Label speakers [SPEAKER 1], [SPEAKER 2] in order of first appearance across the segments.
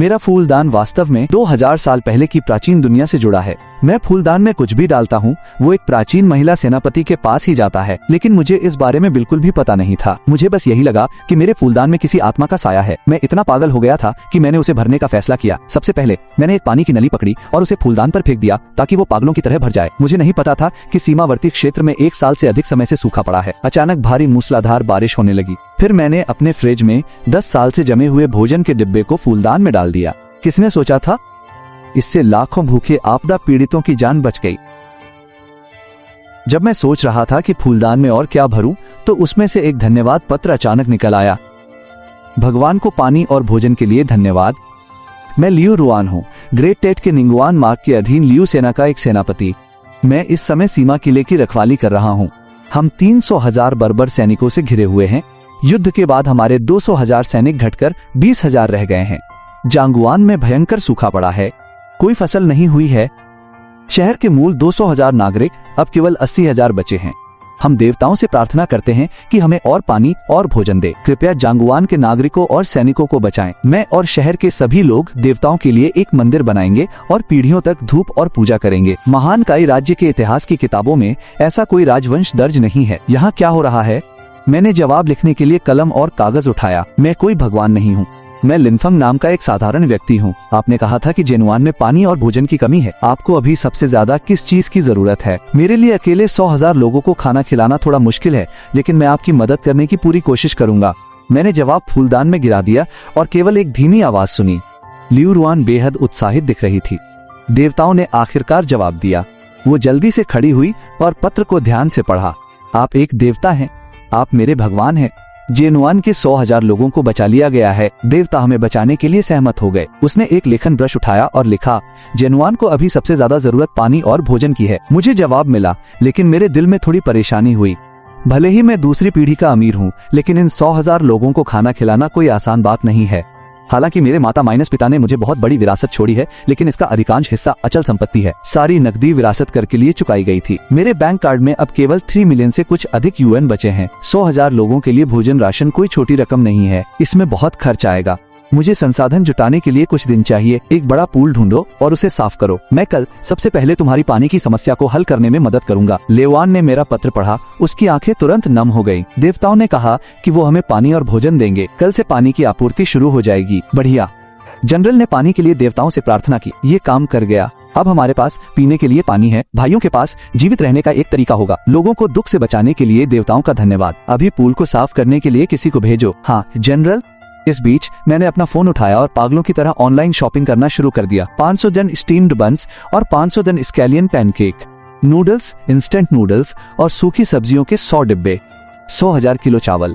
[SPEAKER 1] मेरा फूलदान वास्तव में 2000 साल पहले की प्राचीन दुनिया से जुड़ा है। मैं फूलदान में कुछ भी डालता हूँ वो एक प्राचीन महिला सेनापति के पास ही जाता है, लेकिन मुझे इस बारे में बिल्कुल भी पता नहीं था। मुझे बस यही लगा कि मेरे फूलदान में किसी आत्मा का साया है। मैं इतना पागल हो गया था कि मैंने उसे भरने का फैसला किया। सबसे पहले मैंने एक पानी की नली पकड़ी और उसे फूलदान पर फेंक दिया ताकि वो पागलों की तरह भर जाए। मुझे नहीं पता था कि सीमावर्ती क्षेत्र में 1 साल से अधिक समय से सूखा पड़ा है। अचानक भारी मूसलाधार बारिश होने लगी। फिर मैंने अपने फ्रिज में 10 साल से जमे हुए भोजन के डिब्बे को फूलदान में डाल दिया। किसने सोचा था? इससे लाखों भूखे आपदा पीड़ितों की जान बच गई। जब मैं सोच रहा था कि फूलदान में और क्या भरूं, तो उसमें से एक धन्यवाद पत्र अचानक निकल आया। भगवान को पानी और भोजन के लिए धन्यवाद। मैं लियू रुआन हूँ, ग्रेट टेट के निंगुआन मार्ग के अधीन लियू सेना का एक सेनापति। मैं इस समय सीमा किले की रखवाली कर रहा हूँ। हम 300,000 बर्बर सैनिकों से घिरे हुए हैं। युद्ध के बाद हमारे 200,000 सैनिक घटकर 20,000 रह गए हैं। जांगुआन में भयंकर सूखा पड़ा है, कोई फसल नहीं हुई है। शहर के मूल 200,000 नागरिक अब केवल 80,000 बचे हैं। हम देवताओं से प्रार्थना करते हैं कि हमें और पानी और भोजन दे। कृपया जांगुआन के नागरिकों और सैनिकों को बचाएं। मैं और शहर के सभी लोग देवताओं के लिए एक मंदिर बनाएंगे और पीढ़ियों तक धूप और पूजा करेंगे। महान काई राज्य के इतिहास की किताबों में ऐसा कोई राजवंश दर्ज नहीं है। यहाँ क्या हो रहा है? मैंने जवाब लिखने के लिए कलम और कागज उठाया। मैं कोई भगवान नहीं हूँ। मैं लिनफंग नाम का एक साधारण व्यक्ति हूँ। आपने कहा था कि जेनुआन में पानी और भोजन की कमी है। आपको अभी सबसे ज्यादा किस चीज की जरूरत है? मेरे लिए अकेले 100,000 लोगों को खाना खिलाना थोड़ा मुश्किल है, लेकिन मैं आपकी मदद करने की पूरी कोशिश करूंगा। मैंने जवाब फूलदान में गिरा दिया और केवल एक धीमी आवाज सुनी। लियू रुआन बेहद उत्साहित दिख रही थी। देवताओं ने आखिरकार जवाब दिया। वो जल्दी से खड़ी हुई और पत्र को ध्यान से पढ़ा। आप एक देवता हैं, आप मेरे भगवान हैं। जेनुआन के 100,000 लोगों को बचा लिया गया है। देवता हमें बचाने के लिए सहमत हो गए। उसने एक लेखन ब्रश उठाया और लिखा, जेनुआन को अभी सबसे ज्यादा जरूरत पानी और भोजन की है। मुझे जवाब मिला, लेकिन मेरे दिल में थोड़ी परेशानी हुई। भले ही मैं दूसरी पीढ़ी का अमीर हूँ, लेकिन इन 100,000 लोगों को खाना खिलाना कोई आसान बात नहीं है। हालांकि मेरे माता माइनस पिता ने मुझे बहुत बड़ी विरासत छोड़ी है, लेकिन इसका अधिकांश हिस्सा अचल संपत्ति है। सारी नकदी विरासत कर के लिए चुकाई गई थी। मेरे बैंक कार्ड में अब केवल 3 मिलियन से कुछ अधिक यूएन बचे हैं। 100,000 लोगों के लिए भोजन राशन कोई छोटी रकम नहीं है। इसमें बहुत खर्च आएगा। मुझे संसाधन जुटाने के लिए कुछ दिन चाहिए। एक बड़ा पूल ढूंढो और उसे साफ करो। मैं कल सबसे पहले तुम्हारी पानी की समस्या को हल करने में मदद करूंगा। लेवान ने मेरा पत्र पढ़ा। उसकी आंखें तुरंत नम हो गईं। देवताओं ने कहा कि वो हमें पानी और भोजन देंगे। कल से पानी की आपूर्ति शुरू हो जाएगी। बढ़िया। जनरल ने पानी के लिए देवताओं से प्रार्थना की। ये काम कर गया। अब हमारे पास पीने के लिए पानी है। भाइयों के पास जीवित रहने का एक तरीका होगा। लोगों को दुख से बचाने के लिए देवताओं का धन्यवाद। अभी पूल को साफ करने के लिए किसी को भेजो। हाँ जनरल। इस बीच मैंने अपना फोन उठाया और पागलों की तरह ऑनलाइन शॉपिंग करना शुरू कर दिया। 500 जन स्टीम्ड बन्स और 500 जन scallion pancake, noodles, instant noodles और सूखी सब्जियों के 100 डिब्बे, 100,000 किलो चावल,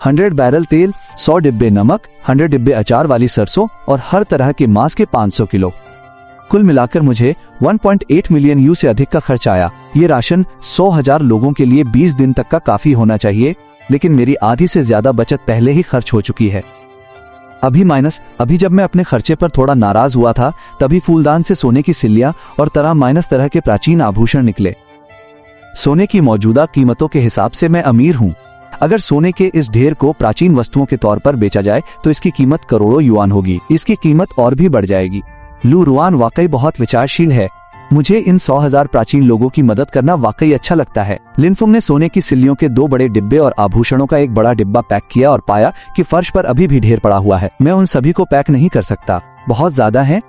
[SPEAKER 1] 100 बैरल तेल, 100 डिब्बे नमक, 100 डिब्बे अचार वाली सरसों और हर तरह के मांस के 500 किलो। कुल मिलाकर मुझे 1.8 मिलियन यू से अधिक का खर्च आया। ये राशन 100,000 लोगों के लिए 20 दिन तक का काफी होना चाहिए, लेकिन मेरी आधी से ज्यादा बचत पहले ही खर्च हो चुकी है। अभी जब मैं अपने खर्चे पर थोड़ा नाराज हुआ था, तभी फूलदान से सोने की सिल्लियां और तरह के प्राचीन आभूषण निकले। सोने की मौजूदा कीमतों के हिसाब से मैं अमीर हूँ। अगर सोने के इस ढेर को प्राचीन वस्तुओं के तौर पर बेचा जाए तो इसकी कीमत करोड़ों युआन होगी। इसकी कीमत और भी बढ़ जाएगी। लू रुआन वाकई बहुत विचारशील है। मुझे इन 100,000 प्राचीन लोगों की मदद करना वाकई अच्छा लगता है। लिनफुंग ने सोने की सिल्लियों के 2 बड़े डिब्बे और आभूषणों का एक बड़ा डिब्बा पैक किया और पाया कि फर्श पर अभी भी ढेर पड़ा हुआ है। मैं उन सभी को पैक नहीं कर सकता, बहुत ज्यादा है।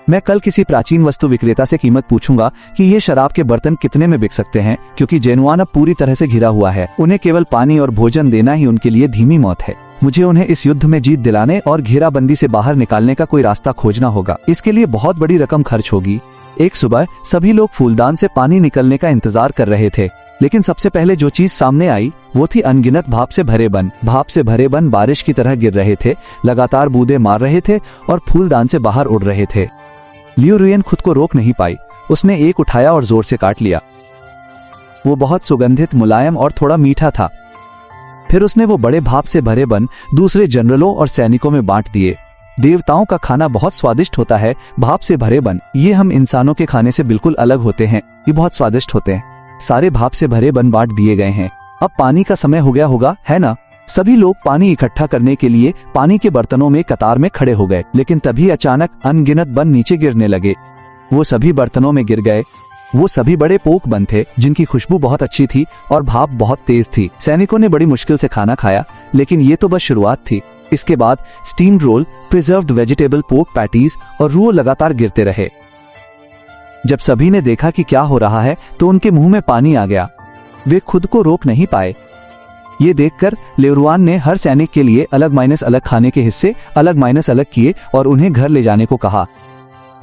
[SPEAKER 1] मैं कल किसी प्राचीन वस्तु विक्रेता से कीमत पूछूंगा कि ये शराब के बर्तन कितने में बिक सकते हैं, क्योंकि जेनुआन अब पूरी तरह से घिरा हुआ है। उन्हें केवल पानी और भोजन देना ही उनके लिए धीमी मौत है। मुझे उन्हें इस युद्ध में जीत दिलाने और घेराबंदी से बाहर निकालने का कोई रास्ता खोजना होगा। इसके लिए बहुत बड़ी रकम खर्च होगी। एक सुबह सभी लोग फूलदान से पानी निकलने का इंतजार कर रहे थे, लेकिन सबसे पहले जो चीज सामने आई वो थी अनगिनत भाप से भरे बन। भाप से भरे बन बारिश की तरह गिर रहे थे, लगातार बूंदें मार रहे थे और फूलदान से बाहर उड़ रहे थे। लियू रुएन खुद को रोक नहीं पाई। उसने एक उठाया और जोर से काट लिया। वो बहुत सुगंधित, मुलायम और थोड़ा मीठा था। फिर उसने वो बड़े भाप से भरे बन दूसरे जनरलों और सैनिकों में बांट दिए। देवताओं का खाना बहुत स्वादिष्ट होता है। भाप से भरे बन, ये हम इंसानों के खाने से बिल्कुल अलग होते हैं। ये बहुत स्वादिष्ट होते हैं। सारे भाप से भरे बन बांट दिए गए हैं। अब पानी का समय हो गया होगा, है ना? सभी लोग पानी इकट्ठा करने के लिए पानी के बर्तनों में कतार में खड़े हो गए, लेकिन तभी अचानक अनगिनत बन नीचे गिरने लगे। वो सभी बर्तनों में गिर गए। वो सभी बड़े पोक बन थे जिनकी खुशबू बहुत अच्छी थी और भाप बहुत तेज थी। सैनिकों ने बड़ी मुश्किल से खाना खाया, लेकिन ये तो बस शुरुआत थी। इसके बाद स्टीम्ड रोल, प्रिजर्व्ड वेजिटेबल, पोक पैटीज और रूओ लगातार गिरते रहे। जब सभी ने देखा कि क्या हो रहा है तो उनके मुंह में पानी आ गया। वे खुद को रोक नहीं पाए। ये देखकर लेरुआन ने हर सैनिक के लिए अलग माइनस अलग खाने के हिस्से अलग माइनस अलग किए और उन्हें घर ले जाने को कहा।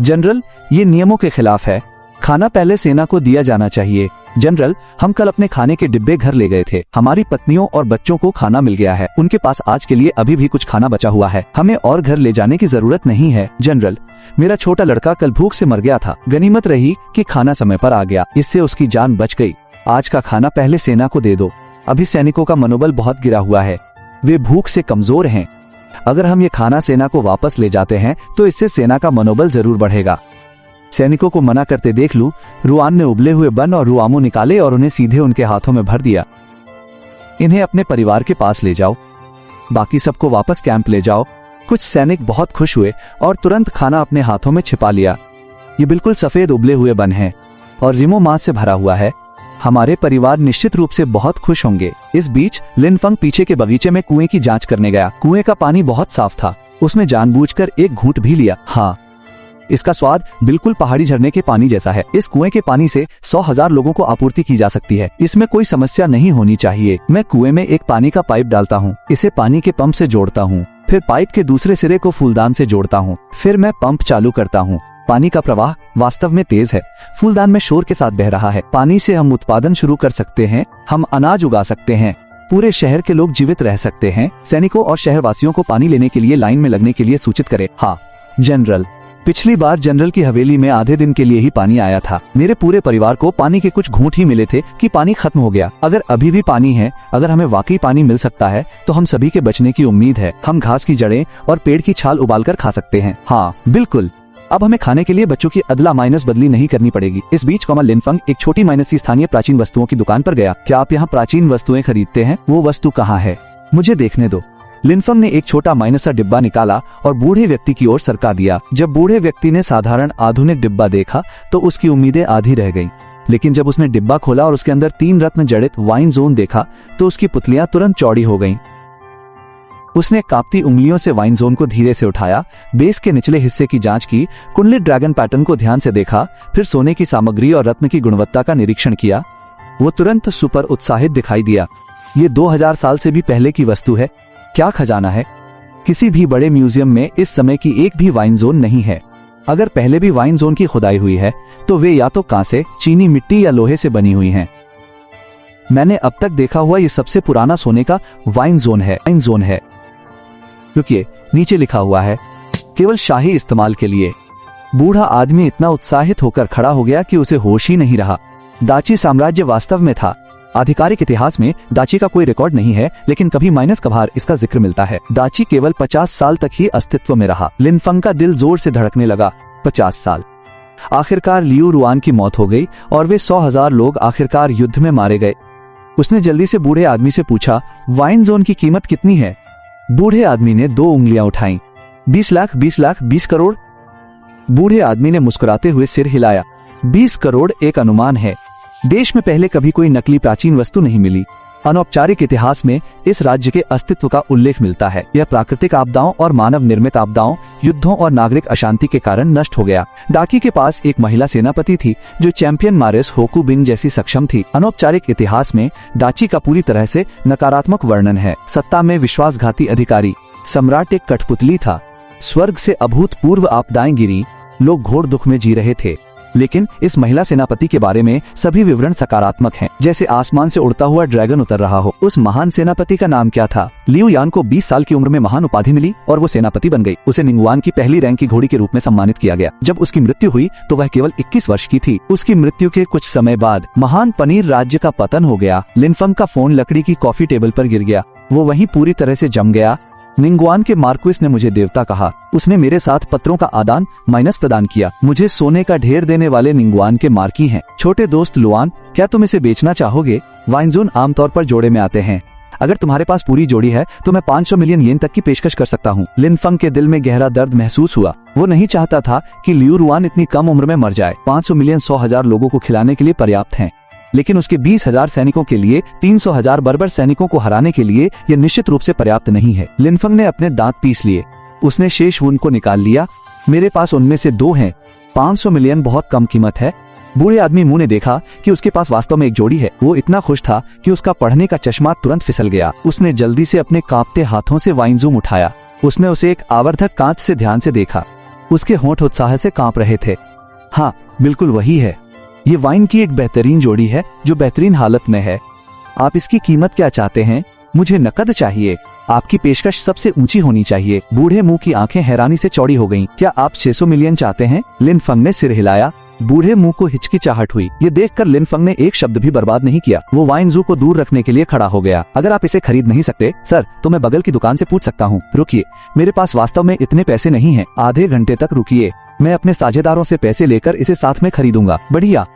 [SPEAKER 1] जनरल, ये नियमों के खिलाफ है। खाना पहले सेना को दिया जाना चाहिए। जनरल, हम कल अपने खाने के डिब्बे घर ले गए थे। हमारी पत्नियों और बच्चों को खाना मिल गया है। उनके पास आज के लिए अभी भी कुछ खाना बचा हुआ है। हमें और घर ले जाने की जरूरत नहीं है। जनरल, मेरा छोटा लड़का कल भूख से मर गया था। गनीमत रही कि खाना समय पर आ गया, इससे उसकी जान बच गई। आज का खाना पहले सेना को दे दो। अभी सैनिकों का मनोबल बहुत गिरा हुआ है। वे भूख से कमजोर हैं। अगर हम ये खाना सेना को वापस ले जाते हैं तो इससे सेना का मनोबल जरूर बढ़ेगा। सैनिकों को मना करते देख लू, रुआन ने उबले हुए बन और रुआमो निकाले और उन्हें सीधे उनके हाथों में भर दिया। इन्हें अपने परिवार के पास ले जाओ। बाकी सबको वापस कैंप ले जाओ। कुछ सैनिक बहुत खुश हुए और तुरंत खाना अपने हाथों में छिपा लिया। ये बिल्कुल सफेद उबले हुए बन है और रिमो मांस से भरा हुआ है। हमारे परिवार निश्चित रूप से बहुत खुश होंगे। इस बीच लिनफंग पीछे के बगीचे में कुएं की जांच करने गया। कुएं का पानी बहुत साफ था। उसने जानबूझकर एक घूंट भी लिया। हाँ, इसका स्वाद बिल्कुल पहाड़ी झरने के पानी जैसा है। इस कुएं के पानी से 100,000 लोगों को आपूर्ति की जा सकती है। इसमें कोई समस्या नहीं होनी चाहिए। मैं कुएं में एक पानी का पाइप डालता हूँ, इसे पानी के पंप से जोड़ता हूँ, फिर पाइप के दूसरे सिरे को फूलदान से जोड़ता हूँ, फिर मैं पंप चालू करता हूँ। पानी का प्रवाह वास्तव में तेज है। फूलदान में शोर के साथ बह रहा है। पानी से हम उत्पादन शुरू कर सकते हैं। हम अनाज उगा सकते हैं। पूरे शहर के लोग जीवित रह सकते हैं। सैनिकों और शहरवासियों को पानी लेने के लिए लाइन में लगने के लिए सूचित करें। हाँ जनरल, पिछली बार जनरल की हवेली में आधे दिन के लिए ही पानी आया था। मेरे पूरे परिवार को पानी के कुछ घूंट ही मिले थे कि पानी खत्म हो गया। अगर अभी भी पानी है, अगर हमें वाकई पानी मिल सकता है तो हम सभी के बचने की उम्मीद है। हम घास की जड़ें और पेड़ की छाल उबालकर खा सकते हैं। हाँ बिल्कुल, अब हमें खाने के लिए बच्चों की अदला माइनस बदली नहीं करनी पड़ेगी। इस बीच लिनफंग एक छोटी माइनस सी स्थानीय प्राचीन वस्तुओं की दुकान पर गया। क्या आप यहाँ प्राचीन वस्तुएं खरीदते हैं? वो वस्तु कहाँ है? मुझे देखने दो। लिनफंग ने एक छोटा माइनस सा डिब्बा निकाला और बूढ़े व्यक्ति की ओर सरका दिया। जब बूढ़े व्यक्ति ने साधारण आधुनिक डिब्बा देखा तो उसकी उम्मीदें आधी रह गईं। लेकिन जब उसने डिब्बा खोला और उसके अंदर 3 रत्न जड़ित वाइन जोन देखा तो उसकी पुतलियां तुरंत चौड़ी हो गईं। उसने कांपती उंगलियों से वाइन जोन को धीरे से उठाया, बेस के निचले हिस्से की जांच की, कुंडलित ड्रैगन पैटर्न को ध्यान से देखा, फिर सोने की सामग्री और रत्न की गुणवत्ता का निरीक्षण किया। वो तुरंत सुपर उत्साहित दिखाई दिया। ये 2000 साल से भी पहले की वस्तु है। क्या खजाना है! किसी भी बड़े म्यूजियम में इस समय की एक भी वाइन जोन नहीं है। अगर पहले भी वाइन जोन की खुदाई हुई है तो वे या तो कांसे, चीनी मिट्टी या लोहे से बनी हुई हैं। मैंने अब तक देखा हुआ ये सबसे पुराना सोने का वाइन जोन है। रुकिए, नीचे लिखा हुआ है केवल शाही इस्तेमाल के लिए। बूढ़ा आदमी इतना उत्साहित होकर खड़ा हो गया कि उसे होश ही नहीं रहा। दाची साम्राज्य वास्तव में था। आधिकारिक इतिहास में दाची का कोई रिकॉर्ड नहीं है, लेकिन कभी माइनस कभार इसका जिक्र मिलता है। दाची केवल 50 साल तक ही अस्तित्व में रहा। लिनफंग का दिल जोर से धड़कने लगा। 50 साल। आखिरकार लियू रुआन की मौत हो गई और वे 100,000 लोग आखिरकार युद्ध में मारे गए। उसने जल्दी से बूढ़े आदमी से पूछा, वाइन जोन की कीमत कितनी है? बूढ़े आदमी ने 2 उंगलियां उठाईं। 20 लाख, 20 लाख, 20 करोड़। बूढ़े आदमी ने मुस्कुराते हुए सिर हिलाया। 20 करोड़ एक अनुमान है। देश में पहले कभी कोई नकली प्राचीन वस्तु नहीं मिली। अनौपचारिक इतिहास में इस राज्य के अस्तित्व का उल्लेख मिलता है। यह प्राकृतिक आपदाओं और मानव निर्मित आपदाओं, युद्धों और नागरिक अशांति के कारण नष्ट हो गया। डाकी के पास एक महिला सेनापति थी जो चैंपियन मारिस होकू बिंग जैसी सक्षम थी। अनौपचारिक इतिहास में डाची का पूरी तरह से नकारात्मक वर्णन है। सत्ता में विश्वासघाती अधिकारी। सम्राट एक कठपुतली था। स्वर्ग से अभूतपूर्व आपदाएं गिरी। लोग घोर दुख में जी रहे थे। लेकिन इस महिला सेनापति के बारे में सभी विवरण सकारात्मक हैं, जैसे आसमान से उड़ता हुआ ड्रैगन उतर रहा हो। उस महान सेनापति का नाम क्या था? लियू यान को 20 साल की उम्र में महान उपाधि मिली और वो सेनापति बन गई। उसे निंगवान की पहली रैंक की घोड़ी के रूप में सम्मानित किया गया। जब उसकी मृत्यु हुई तो वह केवल 21 वर्ष की थी। उसकी मृत्यु के कुछ समय बाद महान पनीर राज्य का पतन हो गया। लिनफंग का फोन लकड़ी की कॉफी टेबल पर गिर गया। वो वहीं पूरी तरह से जम गया। निंगवान के मार्क्विस ने मुझे देवता कहा। उसने मेरे साथ पत्रों का आदान माइनस प्रदान किया। मुझे सोने का ढेर देने वाले निंगवान के मार्की हैं। छोटे दोस्त लुआन, क्या तुम इसे बेचना चाहोगे? वाइन जोन आमतौर पर जोड़े में आते हैं। अगर तुम्हारे पास पूरी जोड़ी है तो मैं 500 मिलियन येन तक की पेशकश कर सकता हूँ। लिन फंग के दिल में गहरा दर्द महसूस हुआ। वो नहीं चाहता था कि लियू रुआन इतनी कम उम्र में मर जाए। 500 मिलियन 100,000 लोगों को खिलाने के लिए पर्याप्त हैं, लेकिन उसके 20,000 सैनिकों के लिए 300,000 बर्बर सैनिकों को हराने के लिए यह निश्चित रूप से पर्याप्त नहीं है। लिनफंग ने अपने दांत पीस लिए। उसने शेष वुन को निकाल लिया। मेरे पास उनमें से 2 हैं। 500 मिलियन बहुत कम कीमत है। बूढ़े आदमी मुंह ने देखा कि उसके पास वास्तव में एक जोड़ी है। वो इतना खुश था कि उसका पढ़ने का चश्मा तुरंत फिसल गया। उसने जल्दी से अपने कांपते हाथों से वाइन जूम उठाया। उसने उसे एक आवर्धक कांच से ध्यान से देखा। उसके होंठ उत्साह से कांप रहे थे। हाँ, बिल्कुल वही है। ये वाइन की एक बेहतरीन जोड़ी है जो बेहतरीन हालत में है। आप इसकी कीमत क्या चाहते हैं? मुझे नकद चाहिए। आपकी पेशकश सबसे ऊंची होनी चाहिए। बूढ़े मुंह की आंखें हैरानी से चौड़ी हो गईं। क्या आप 600 मिलियन चाहते हैं? लिन फंग ने सिर हिलाया। बूढ़े मुंह को हिचकिचाहट हुई। ये देखकर लिन फंग ने एक शब्द भी बर्बाद नहीं किया। वो वाइन जू को दूर रखने के लिए खड़ा हो गया। अगर आप इसे खरीद नहीं सकते सर, तो मैं बगल की दुकान से पूछ सकता हूँ। रुकिए, मेरे पास वास्तव में इतने पैसे नहीं हैं। आधे घंटे तक रुकिए, मैं अपने साझेदारों से पैसे लेकर इसे साथ में खरीदूंगा। बढ़िया।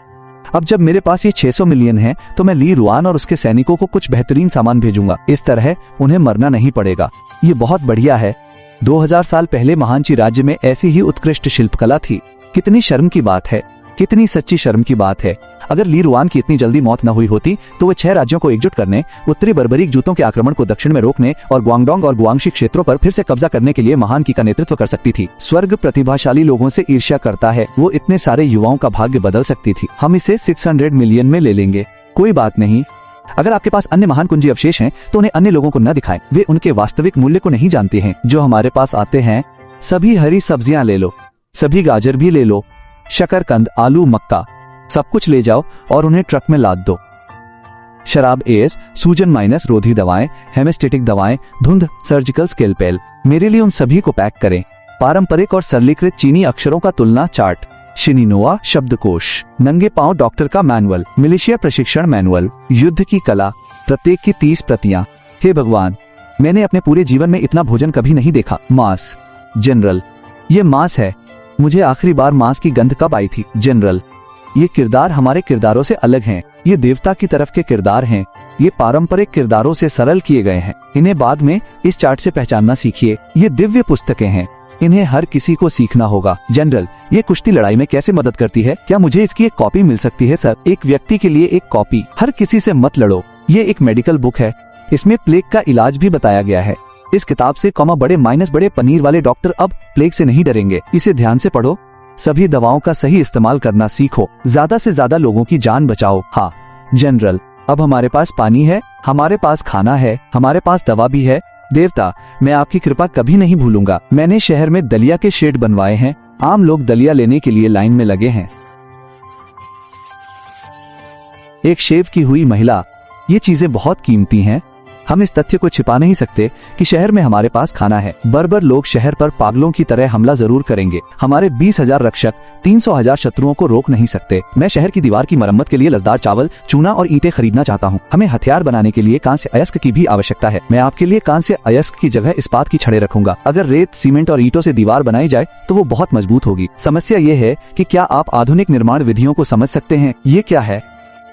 [SPEAKER 1] अब जब मेरे पास ये 600 मिलियन है तो मैं ली रुआन और उसके सैनिकों को कुछ बेहतरीन सामान भेजूंगा। इस तरह उन्हें मरना नहीं पड़ेगा। ये बहुत बढ़िया है। 2000 साल पहले महानची राज्य में ऐसी ही उत्कृष्ट शिल्पकला थी। कितनी शर्म की बात है, कितनी सच्ची शर्म की बात है। अगर ली रुआन की इतनी जल्दी मौत न हुई होती तो वे 6 राज्यों को एकजुट करने, उत्तरी बर्बरीक जूतों के आक्रमण को दक्षिण में रोकने और ग्वांगडोंग और गुआंगशी क्षेत्रों पर फिर से कब्जा करने के लिए महान की का नेतृत्व कर सकती थी। स्वर्ग प्रतिभाशाली लोगों से ईर्ष्या करता है। वो इतने सारे युवाओं का भाग्य बदल सकती थी। हम इसे 600 मिलियन में ले लेंगे। कोई बात नहीं। अगर आपके पास अन्य महान कुंजी अवशेष हैं तो उन्हें अन्य लोगों को न दिखाएं। वे उनके वास्तविक मूल्य को नहीं जानते हैं। जो हमारे पास आते हैं, सभी हरी सब्जियां ले लो, सभी गाजर भी ले लो, शकरकंद, आलू, मक्का, सब कुछ ले जाओ और उन्हें ट्रक में लाद दो। शराब, एस, सूजन माइनस, रोधी दवाएं, हेमेस्टेटिक दवाएं, धुंध, सर्जिकल स्केलपेल, मेरे लिए उन सभी को पैक करें। पारंपरिक और सरलीकृत चीनी अक्षरों का तुलना चार्ट, शिनिनोआ शब्दकोश, नंगे पांव डॉक्टर का मैनुअल, मिलिशिया प्रशिक्षण मैनुअल, युद्ध की कला, प्रत्येक की 30 प्रतियां। हे भगवान, मैंने अपने पूरे जीवन में इतना भोजन कभी नहीं देखा। मांस। जनरल, ये मांस है। मुझे आखिरी बार मांस की गंध कब आई थी? जनरल, ये किरदार हमारे किरदारों से अलग हैं। ये देवता की तरफ के किरदार हैं। ये पारंपरिक किरदारों से सरल किए गए हैं। इन्हें बाद में इस चार्ट से पहचानना सीखिए। ये दिव्य पुस्तकें हैं। इन्हें हर किसी को सीखना होगा। जनरल, ये कुश्ती लड़ाई में कैसे मदद करती है? क्या मुझे इसकी एक कॉपी मिल सकती है? सर, एक व्यक्ति के लिए एक कॉपी। हर किसी से मत लड़ो। ये एक मेडिकल बुक है। इसमें प्लेग का इलाज भी बताया गया है। इस किताब से बड़े पनीर वाले डॉक्टर अब प्लेग से नहीं डरेंगे। इसे ध्यान से पढ़ो। सभी दवाओं का सही इस्तेमाल करना सीखो। ज्यादा से ज्यादा लोगों की जान बचाओ। हाँ जनरल, अब हमारे पास पानी है, हमारे पास खाना है, हमारे पास दवा भी है। देवता, मैं आपकी कृपा कभी नहीं भूलूंगा। मैंने शहर में दलिया के शेड बनवाए हैं। आम लोग दलिया लेने के लिए लाइन में लगे हैं। एक शेव की हुई महिला, ये चीजें बहुत कीमती हैं। हम इस तथ्य को छिपा नहीं सकते कि शहर में हमारे पास खाना है। बर्बर लोग शहर पर पागलों की तरह हमला जरूर करेंगे। हमारे 20,000 रक्षक 300,000 शत्रुओं को रोक नहीं सकते। मैं शहर की दीवार की मरम्मत के लिए लसदार चावल, चूना और ईंटें खरीदना चाहता हूँ। हमें हथियार बनाने के लिए कांस्य अयस्क की भी आवश्यकता है। मैं आपके लिए कांस्य अयस्क की जगह इस्पात की छड़ें रखूंगा। अगर रेत, सीमेंट और ईंटों से दीवार बनाई जाए तो वो बहुत मजबूत होगी। समस्या ये है कि क्या आप आधुनिक निर्माण विधियों को समझ सकते हैं? ये क्या है?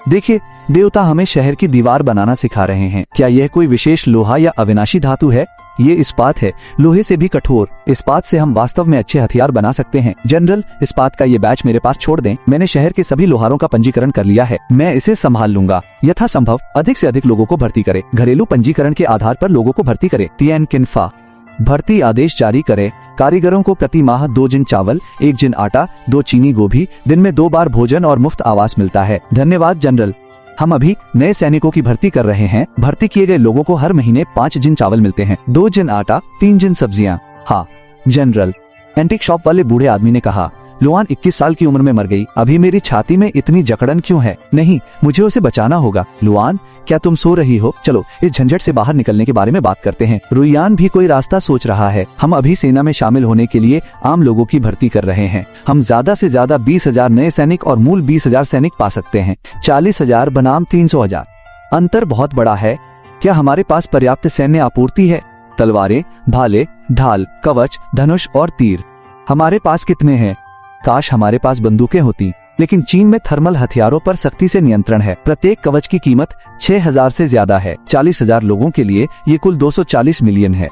[SPEAKER 1] देखिए, देवता हमें शहर की दीवार बनाना सिखा रहे हैं। क्या यह कोई विशेष लोहा या अविनाशी धातु है? ये इस्पात है, लोहे से भी कठोर। इस्पात से हम वास्तव में अच्छे हथियार बना सकते हैं। जनरल, इस्पात का ये बैच मेरे पास छोड़ दें। मैंने शहर के सभी लोहारों का पंजीकरण कर लिया है। मैं इसे संभाल लूंगा। यथासंभव अधिक से अधिक लोगों को भर्ती करें। घरेलू पंजीकरण के आधार पर लोगों को भर्ती करें। तिएन किन्फा, भर्ती आदेश जारी करें। कारीगरों को प्रति माह 2 जिन चावल, 1 जिन आटा, 2 चीनी गोभी, दिन में 2 बार भोजन और मुफ्त आवास मिलता है। धन्यवाद जनरल। हम अभी नए सैनिकों की भर्ती कर रहे हैं। भर्ती किए गए लोगों को हर महीने 5 जिन चावल मिलते हैं, 2 जिन आटा, 3 जिन सब्जियां। हाँ जनरल, एंटीक शॉप वाले बूढ़े आदमी ने कहा। लुआन 21 साल की उम्र में मर गई। अभी मेरी छाती में इतनी जकड़न क्यों है? नहीं, मुझे उसे बचाना होगा। लुआन, क्या तुम सो रही हो? चलो इस झंझट से बाहर निकलने के बारे में बात करते हैं। रुयान भी कोई रास्ता सोच रहा है। हम अभी सेना में शामिल होने के लिए आम लोगों की भर्ती कर रहे हैं। हम ज्यादा से ज्यादा 20,000 नए सैनिक और मूल 20,000 सैनिक पा सकते हैं। 40,000 बनाम 300,000। अंतर बहुत बड़ा है। क्या हमारे पास पर्याप्त सैन्य आपूर्ति है? तलवारें, भाले, ढाल, कवच, धनुष और तीर। हमारे पास कितने हैं? काश हमारे पास बंदूकें होती। लेकिन चीन में थर्मल हथियारों पर सख्ती से नियंत्रण है। प्रत्येक कवच की कीमत 6000 से ज्यादा है। 40,000 लोगों के लिए ये कुल 240 मिलियन है।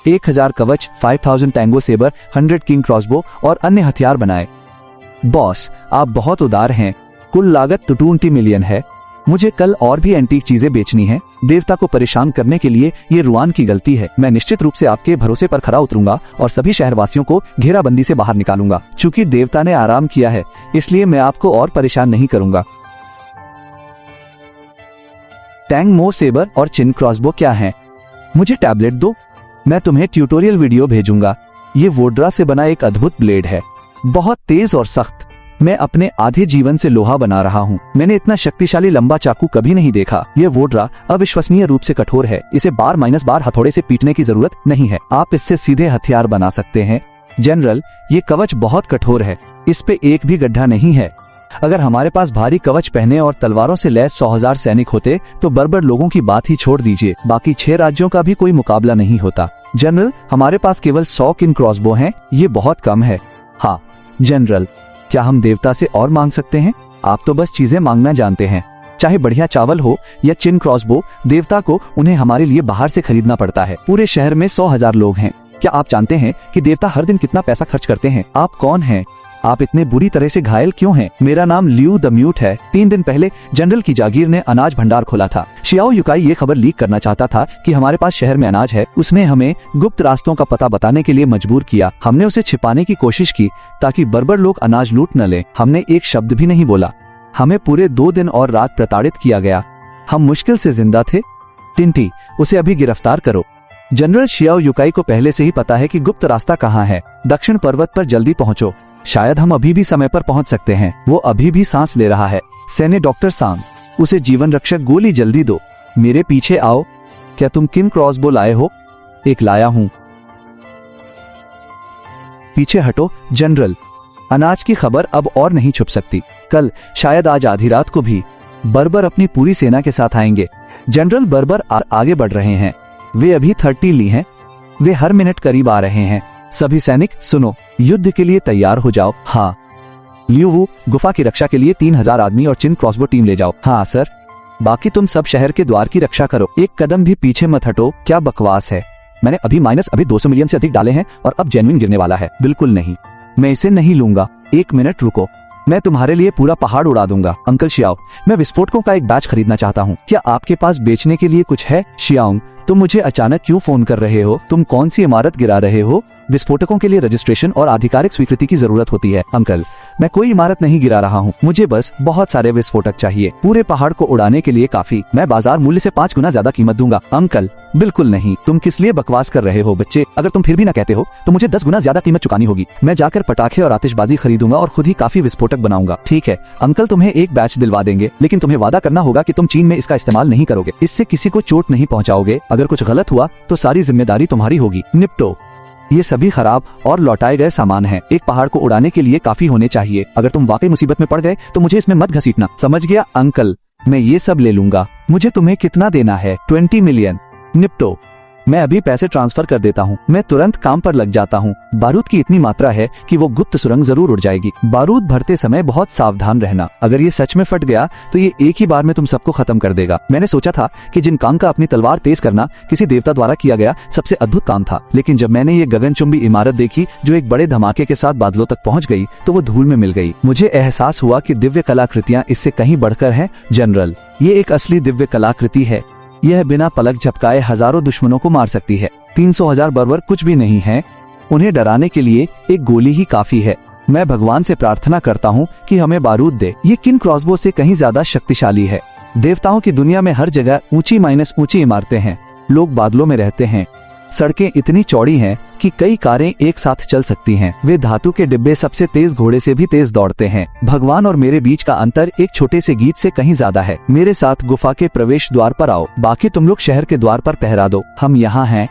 [SPEAKER 1] 1000 कवच, 5000 टैंगो सेबर, 100 किंग क्रॉसबो और अन्य हथियार बनाए। बॉस, आप बहुत उदार हैं। कुल लागत 220 मिलियन है। मुझे कल और भी एंटीक चीजें बेचनी है। देवता को परेशान करने के लिए ये रुआन की गलती है। मैं निश्चित रूप से आपके भरोसे पर खरा उतरूंगा और सभी शहरवासियों को घेराबंदी से बाहर निकालूंगा। चूंकि देवता ने आराम किया है, इसलिए मैं आपको और परेशान नहीं करूंगा। टैंग मो सेबर और चिन क्रॉसबो क्या है? मुझे टैबलेट दो। मैं तुम्हें ट्यूटोरियल वीडियो भेजूंगा। ये वोड्रा से बना एक अद्भुत ब्लेड है, बहुत तेज और सख्त। मैं अपने आधे जीवन से लोहा बना रहा हूँ। मैंने इतना शक्तिशाली लंबा चाकू कभी नहीं देखा। ये वोड्रा अविश्वसनीय रूप से कठोर है। इसे बार माइनस बार हथौड़े से पीटने की जरूरत नहीं है। आप इससे सीधे हथियार बना सकते हैं। जनरल, ये कवच बहुत कठोर है। इस पे एक भी गड्ढा नहीं है। अगर हमारे पास भारी कवच पहने और तलवारों से लैस 100,000 सैनिक होते तो बर्बर लोगों की बात ही छोड़ दीजिए। बाकी 6 राज्यों का भी कोई मुकाबला नहीं होता। जनरल, हमारे पास केवल 100 किंग क्रॉसबो हैं। ये बहुत कम है। हाँ जनरल, क्या हम देवता से और मांग सकते हैं? आप तो बस चीजें मांगना जानते हैं। चाहे बढ़िया चावल हो या चिन क्रॉसबो, देवता को उन्हें हमारे लिए बाहर से खरीदना पड़ता है। पूरे शहर में 100,000 लोग हैं। क्या आप जानते हैं कि देवता हर दिन कितना पैसा खर्च करते हैं? आप कौन हैं? आप इतने बुरी तरह से घायल क्यों हैं? मेरा नाम लियू द म्यूट है। 3 दिन पहले जनरल की जागीर ने अनाज भंडार खोला था। शियाओ युकाई ये खबर लीक करना चाहता था कि हमारे पास शहर में अनाज है। उसने हमें गुप्त रास्तों का पता बताने के लिए मजबूर किया। हमने उसे छिपाने की कोशिश की ताकि बर्बर लोग अनाज लूट न ले। हमने एक शब्द भी नहीं बोला। हमें पूरे 2 दिन और रात प्रताड़ित किया गया। हम मुश्किल से जिंदा थे। टिंटी, उसे अभी गिरफ्तार करो। जनरल शियाओ युकाई को पहले से ही पता है कि गुप्त रास्ता कहाँ है। दक्षिण पर्वत पर जल्दी पहुँचो। शायद हम अभी भी समय पर पहुंच सकते हैं। वो अभी भी सांस ले रहा है। सैन्य डॉक्टर सांग, उसे जीवन रक्षक गोली जल्दी दो। मेरे पीछे आओ। क्या तुम किंग क्रॉसबो लाए हो? एक लाया हूं। पीछे हटो। जनरल, अनाज की खबर अब और नहीं छुप सकती। कल, शायद आज आधी रात को भी बर्बर अपनी पूरी सेना के साथ आएंगे। जनरल, बर्बर आगे बढ़ रहे हैं। वे अभी 30 ली हैं। वे हर मिनट करीब आ रहे हैं। सभी सैनिक सुनो, युद्ध के लिए तैयार हो जाओ। हाँ लियू वू, गुफा की रक्षा के लिए 3000 आदमी और चिन क्रॉसबो टीम ले जाओ। हाँ सर। बाकी तुम सब शहर के द्वार की रक्षा करो। एक कदम भी पीछे मत हटो। क्या बकवास है? मैंने अभी 200 मिलियन से अधिक डाले हैं और अब जेन्युइन गिरने वाला है। बिल्कुल नहीं, मैं इसे नहीं लूंगा। 1 मिनट रुको, मैं तुम्हारे लिए पूरा पहाड़ उड़ा दूंगा। अंकल शियाओ, मैं विस्फोटकों का एक बैच खरीदना चाहता हूँ। क्या आपके पास बेचने के लिए कुछ है? शियाओंग, तुम मुझे अचानक क्यों फोन कर रहे हो? तुम कौन सी इमारत गिरा रहे हो? विस्फोटकों के लिए रजिस्ट्रेशन और आधिकारिक स्वीकृति की जरूरत होती है। अंकल, मैं कोई इमारत नहीं गिरा रहा हूँ। मुझे बस बहुत सारे विस्फोटक चाहिए, पूरे पहाड़ को उड़ाने के लिए काफी। मैं बाजार मूल्य से 5 गुना ज्यादा कीमत दूंगा। अंकल, बिल्कुल नहीं। तुम किस लिए बकवास कर रहे हो बच्चे? अगर तुम फिर भी न कहते हो तो मुझे 10 गुना ज्यादा कीमत चुकानी होगी। मैं जाकर पटाखे और आतिशबाजी खरीदूंगा और खुद ही काफी विस्फोटक बनाऊंगा। ठीक है अंकल, तुम्हें एक बैच दिलवा देंगे, लेकिन तुम्हें वादा करना होगा कि तुम चीन में इसका इस्तेमाल नहीं करोगे। इससे किसी को चोट नहीं पहुँचाओगे। अगर कुछ गलत हुआ तो सारी जिम्मेदारी तुम्हारी होगी। निपटो। ये सभी खराब और लौटाए गए सामान हैं। एक पहाड़ को उड़ाने के लिए काफी होने चाहिए। अगर तुम वाकई मुसीबत में पड़ गए तो मुझे इसमें मत घसीटना। समझ गया अंकल? मैं ये सब ले लूंगा। मुझे तुम्हें कितना देना है? 20 मिलियन। निपटो। मैं अभी पैसे ट्रांसफर कर देता हूँ। मैं तुरंत काम पर लग जाता हूँ। बारूद की इतनी मात्रा है कि वो गुप्त सुरंग जरूर उड़ जाएगी। बारूद भरते समय बहुत सावधान रहना। अगर ये सच में फट गया तो ये एक ही बार में तुम सबको खत्म कर देगा। मैंने सोचा था कि जिन कांग का अपनी तलवार तेज करना किसी देवता द्वारा किया गया सबसे अद्भुत काम था, लेकिन जब मैंने ये गगनचुंबी इमारत देखी जो एक बड़े धमाके के साथ बादलों तक पहुँच गई तो वो धूल में मिल गई। मुझे एहसास हुआ कि दिव्य कलाकृतियाँ इससे कहीं बढ़कर हैं। जनरल, ये एक असली दिव्य कलाकृति है। यह बिना पलक झपकाए हजारों दुश्मनों को मार सकती है। 300,000 बर्बर कुछ भी नहीं है। उन्हें डराने के लिए एक गोली ही काफी है। मैं भगवान से प्रार्थना करता हूँ कि हमें बारूद दे। ये किंग क्रॉसबो से कहीं ज्यादा शक्तिशाली है। देवताओं की दुनिया में हर जगह ऊंची माइनस ऊंची इमारतें हैं। लोग बादलों में रहते हैं। सड़कें इतनी चौड़ी हैं कि कई कारें एक साथ चल सकती हैं। वे धातु के डिब्बे सबसे तेज घोड़े से भी तेज दौड़ते हैं। भगवान और मेरे बीच का अंतर एक छोटे से गीत से कहीं ज्यादा है। मेरे साथ गुफा के प्रवेश द्वार पर आओ। बाकी तुम लोग शहर के द्वार पर पहरा दो। हम यहाँ हैं।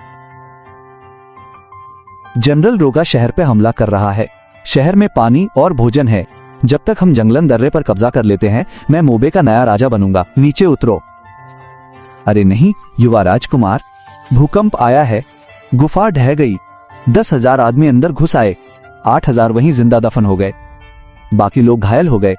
[SPEAKER 1] जनरल रोगा शहर पे हमला कर रहा है। शहर में पानी और भोजन है। जब तक हम जंगलन दर्रे पर कब्जा कर लेते हैं मैं मोबे का नया राजा बनूंगा। नीचे उतरो। अरे नहीं युवा राजकुमार, भूकंप आया है। गुफा ढह गई। 10,000 आदमी अंदर घुस आए। 8,000 वहीं जिंदा दफन हो गए। बाकी लोग घायल हो गए।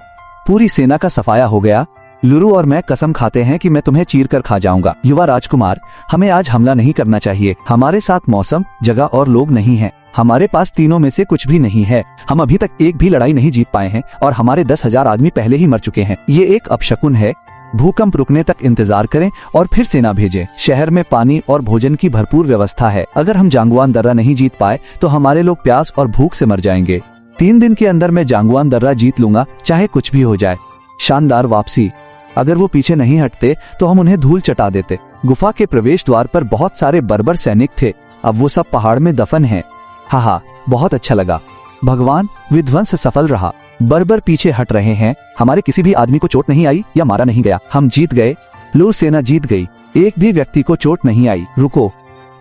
[SPEAKER 1] पूरी सेना का सफाया हो गया। लुरु और मैं कसम खाते हैं कि मैं तुम्हें चीर कर खा जाऊंगा। युवा राजकुमार, हमें आज हमला नहीं करना चाहिए। हमारे साथ मौसम, जगह और लोग नहीं हैं। हमारे पास तीनों में से कुछ भी नहीं है। हम अभी तक एक भी लड़ाई नहीं जीत पाए हैं और हमारे 10,000 आदमी पहले ही मर चुके हैं। ये एक अपशकुन है। भूकंप रुकने तक इंतजार करें और फिर सेना भेजें। शहर में पानी और भोजन की भरपूर व्यवस्था है। अगर हम जांगुआन दर्रा नहीं जीत पाए तो हमारे लोग प्यास और भूख से मर जाएंगे। 3 दिन के अंदर मैं जांगुआन दर्रा जीत लूंगा, चाहे कुछ भी हो जाए। शानदार वापसी। अगर वो पीछे नहीं हटते तो हम उन्हें धूल चटा देते। गुफा के प्रवेश द्वार पर बहुत सारे बर्बर सैनिक थे। अब वो सब पहाड़ में दफन हैं। हाहा, बहुत अच्छा लगा। भगवान, विध्वंस सफल रहा। बर्बर पीछे हट रहे हैं। हमारे किसी भी आदमी को चोट नहीं आई या मारा नहीं गया। हम जीत गए। लू सेना जीत गई। एक भी व्यक्ति को चोट नहीं आई। रुको,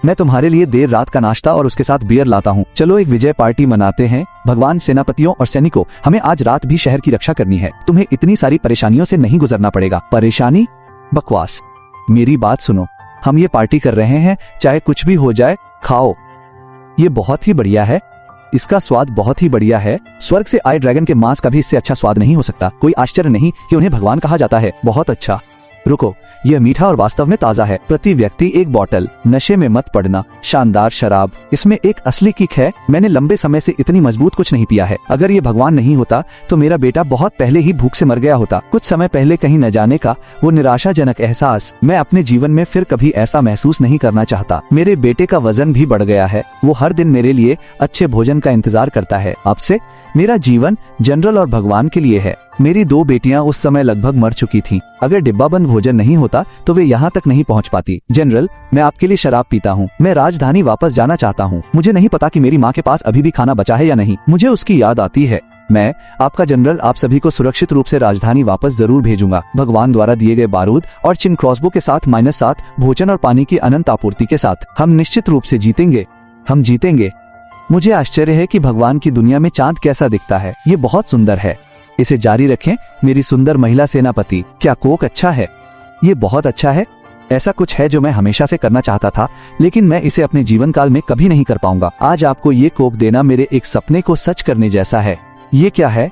[SPEAKER 1] मैं तुम्हारे लिए देर रात का नाश्ता और उसके साथ बियर लाता हूँ। चलो एक विजय पार्टी मनाते हैं। भगवान, सेनापतियों और सैनिकों, हमें आज रात भी शहर की रक्षा करनी है। तुम्हें इतनी सारी परेशानियों से नहीं गुजरना पड़ेगा। परेशानी? बकवास। मेरी बात सुनो, हम ये पार्टी कर रहे हैं, चाहे कुछ भी हो जाए। खाओ, ये बहुत ही बढ़िया है। इसका स्वाद बहुत ही बढ़िया है। स्वर्ग से आए ड्रैगन के मांस का भी इससे अच्छा स्वाद नहीं हो सकता। कोई आश्चर्य नहीं कि उन्हें भगवान कहा जाता है। बहुत अच्छा। रुको, यह मीठा और वास्तव में ताजा है। प्रति व्यक्ति 1 बॉटल। नशे में मत पड़ना। शानदार शराब। इसमें एक असली किक है। मैंने लंबे समय से इतनी मजबूत कुछ नहीं पिया है। अगर ये भगवान नहीं होता तो मेरा बेटा बहुत पहले ही भूख से मर गया होता। कुछ समय पहले कहीं न जाने का वो निराशाजनक एहसास, मैं अपने जीवन में फिर कभी ऐसा महसूस नहीं करना चाहता। मेरे बेटे का वजन भी बढ़ गया है। वो हर दिन मेरे लिए अच्छे भोजन का इंतजार करता है। अब से मेरा जीवन जनरल और भगवान के लिए है। मेरी 2 बेटियां उस समय लगभग मर चुकी थीं। अगर डिब्बाबंद भोजन नहीं होता तो वे यहाँ तक नहीं पहुँच पाती। जनरल, मैं आपके लिए शराब पीता हूँ। मैं राजधानी वापस जाना चाहता हूँ। मुझे नहीं पता कि मेरी माँ के पास अभी भी खाना बचा है या नहीं। मुझे उसकी याद आती है। मैं, आपका जनरल, आप सभी को सुरक्षित रूप से राजधानी वापस जरूर भेजूंगा। भगवान द्वारा दिए गए बारूद और चिन क्रॉसबो के साथ -7 भोजन और पानी की अनंत आपूर्ति के साथ हम निश्चित रूप से जीतेंगे। हम जीतेंगे। मुझे आश्चर्य है कि भगवान की दुनिया में चांद कैसा दिखता है। ये बहुत सुंदर है। इसे जारी रखें, मेरी सुंदर महिला सेनापति। क्या कोक अच्छा है? ये बहुत अच्छा है। ऐसा कुछ है जो मैं हमेशा से करना चाहता था, लेकिन मैं इसे अपने जीवन काल में कभी नहीं कर पाऊंगा। आज आपको ये कोक देना मेरे एक सपने को सच करने जैसा है। ये क्या है?